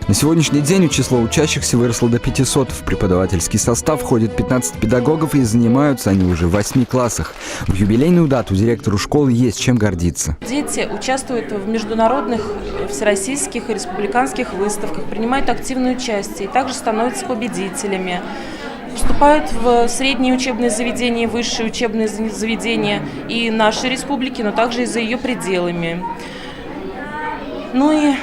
На сегодняшний день число учащихся выросло до 500. В преподавательский состав входит 15 педагогов, и занимаются они уже в 8 классах. В юбилейную дату директору школы есть чем гордиться. Дети участвуют в международных, всероссийских и республиканских выставках, принимают активное участие и также становятся победителями. Поступают в средние учебные заведения, высшие учебные заведения и нашей республики, но также и за ее пределами. Ну и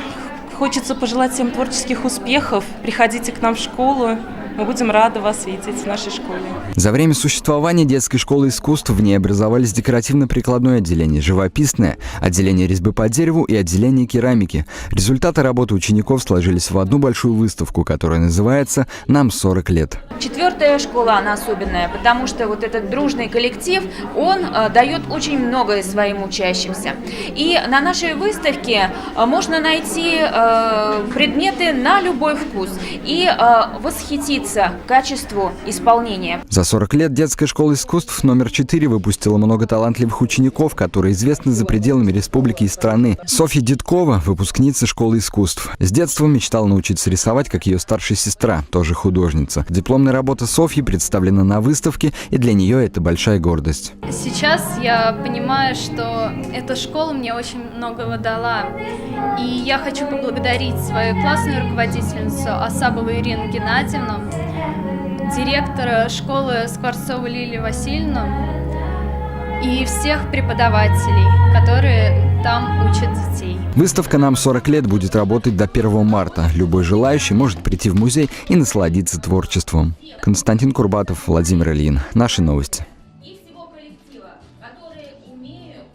хочется пожелать всем творческих успехов. Приходите к нам в школу. Мы будем рады вас видеть в нашей школе. За время существования детской школы искусств в ней образовались декоративно-прикладное отделение, живописное, отделение резьбы по дереву и отделение керамики. Результаты работы учеников сложились в одну большую выставку, которая называется «Нам 40 лет». Четвертая школа, она особенная, потому что вот этот дружный коллектив, он дает очень многое своим учащимся. И на нашей выставке можно найти предметы на любой вкус и восхититься качеству исполнения. За 40 лет детская школа искусств номер 4 выпустила много талантливых учеников, которые известны за пределами республики и страны. Софья Дедкова – выпускница школы искусств. С детства мечтала научиться рисовать, как ее старшая сестра, тоже художница. Дипломная работа Софьи представлена на выставке, и для нее это большая гордость. Сейчас я понимаю, что эта школа мне очень многого дала. И я хочу поблагодарить свою классную руководительницу Асабову Ирину Геннадьевну, директора школы Скворцову Лилию Васильевну и всех преподавателей, которые там учат детей. Выставка «Нам 40 лет» будет работать до 1 марта. Любой желающий может прийти в музей и насладиться творчеством. Константин Курбатов, Владимир Ильин. Наши новости.